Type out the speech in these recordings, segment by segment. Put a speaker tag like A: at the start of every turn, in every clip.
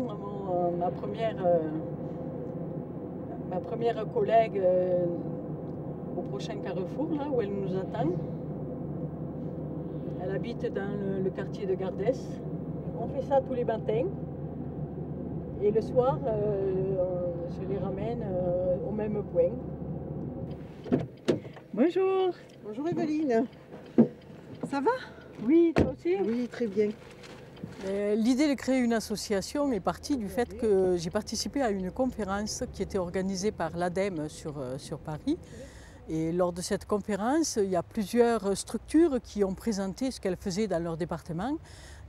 A: attendre ma première collègue au prochain carrefour, là où elle nous attend. Elle habite dans le quartier de Gardès. On fait ça tous les matins. Et le soir, je les ramène au même point. Bonjour.
B: Bonjour Evelyne. Ça va?
A: Oui, toi aussi?
B: Oui, très bien.
A: L'idée de créer une association est partie du fait que j'ai participé à une conférence qui était organisée par l'ADEME sur Paris. Et lors de cette conférence, il y a plusieurs structures qui ont présenté ce qu'elles faisaient dans leur département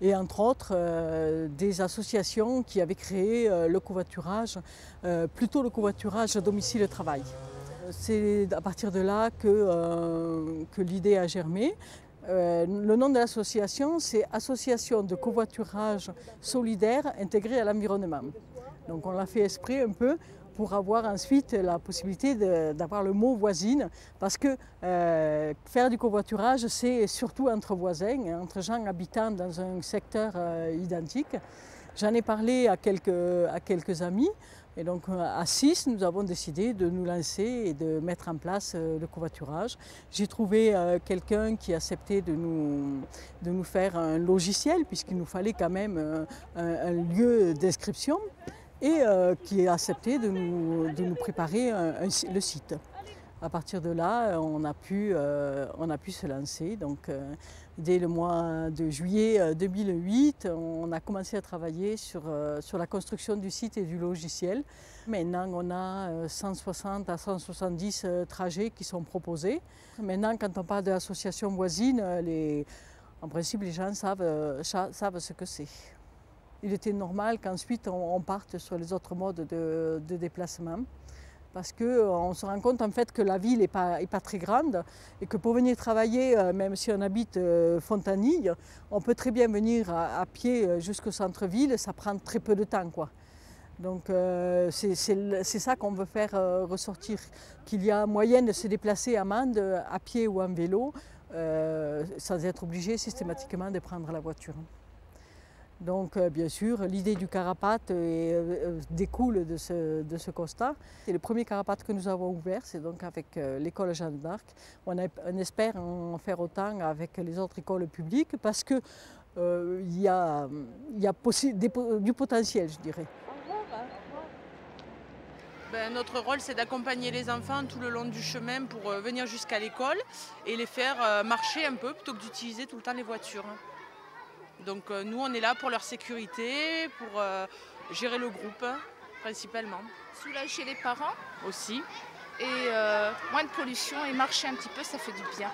A: et entre autres des associations qui avaient créé le covoiturage, plutôt le covoiturage domicile-travail. C'est à partir de là que l'idée a germé. Le nom de l'association, c'est Association de covoiturage solidaire intégrée à l'environnement. Donc on l'a fait exprès un peu pour avoir ensuite la possibilité d'avoir le mot voisine, parce que faire du covoiturage, c'est surtout entre voisins, entre gens habitant dans un secteur identique. J'en ai parlé à quelques amis, et donc à 6, nous avons décidé de nous lancer et de mettre en place le covoiturage. J'ai trouvé quelqu'un qui acceptait de nous faire un logiciel, puisqu'il nous fallait quand même un lieu d'inscription, et qui a accepté de nous préparer le site. À partir de là, on a pu se lancer. Donc, dès le mois de juillet 2008, on a commencé à travailler sur la construction du site et du logiciel. Maintenant, on a 160 à 170 trajets qui sont proposés. Maintenant, quand on parle de l'association voisine, en principe, les gens savent ce que c'est. Il était normal qu'ensuite on parte sur les autres modes de déplacement, parce qu'on se rend compte en fait que la ville n'est pas très grande et que pour venir travailler, même si on habite Fontanille, on peut très bien venir à pied jusqu'au centre-ville, ça prend très peu de temps, quoi. Donc c'est ça qu'on veut faire ressortir, qu'il y a moyen de se déplacer à Mende à pied ou en vélo sans être obligé systématiquement de prendre la voiture. Donc bien sûr, l'idée du carapate découle de ce constat. C'est le premier carapate que nous avons ouvert, c'est donc avec l'école Jeanne d'Arc. On espère en faire autant avec les autres écoles publiques parce qu'il y a du potentiel, je dirais.
C: Notre rôle, c'est d'accompagner les enfants tout le long du chemin pour venir jusqu'à l'école et les faire marcher un peu plutôt que d'utiliser tout le temps les voitures. Donc nous, on est là pour leur sécurité, pour gérer le groupe, principalement.
D: Soulager les parents
C: aussi.
D: Et moins de pollution et marcher un petit peu, ça fait du bien.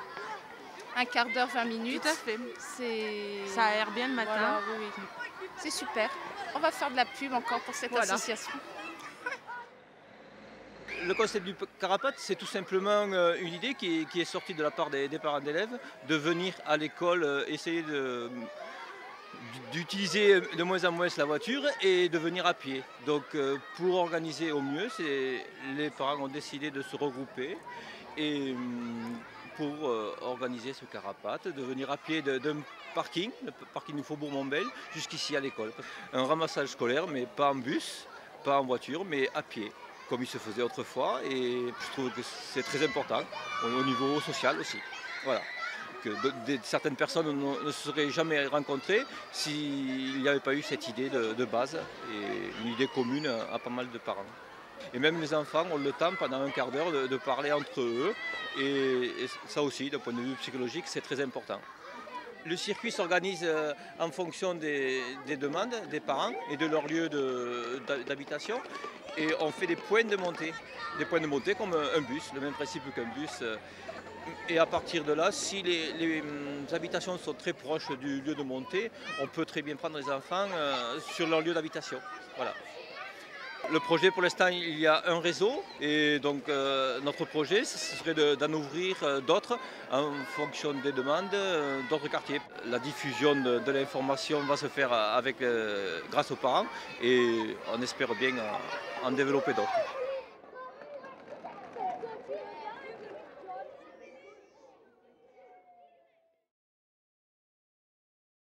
D: Un quart d'heure, 20 minutes.
C: Tout à fait. Ça aère bien le matin.
D: Voilà, oui. C'est super. On va faire de la pub encore pour cette association.
E: Le concept du carapate, c'est tout simplement une idée qui est sortie de la part des parents d'élèves, de venir à l'école essayer d'utiliser de moins en moins la voiture et de venir à pied. Donc pour organiser au mieux, les parents ont décidé de se regrouper et pour organiser ce carapate, de venir à pied d'un parking, le parking du Faubourg Montbel, jusqu'ici à l'école. Un ramassage scolaire, mais pas en bus, pas en voiture, mais à pied, comme il se faisait autrefois, et je trouve que c'est très important au niveau social aussi. Voilà. Que certaines personnes ne se seraient jamais rencontrées s'il n'y avait pas eu cette idée de base et une idée commune à pas mal de parents. Et même les enfants ont le temps pendant un quart d'heure de parler entre eux et ça aussi, d'un point de vue psychologique, c'est très important. Le circuit s'organise en fonction des demandes des parents et de leur lieu d'habitation. Et on fait des points de montée comme un bus, le même principe qu'un bus. Et à partir de là, si les habitations sont très proches du lieu de montée, on peut très bien prendre les enfants sur leur lieu d'habitation. Voilà. Le projet, pour l'instant, il y a un réseau et donc notre projet, ce serait d'en ouvrir d'autres en fonction des demandes d'autres quartiers. La diffusion de l'information va se faire grâce aux parents et on espère bien en développer d'autres.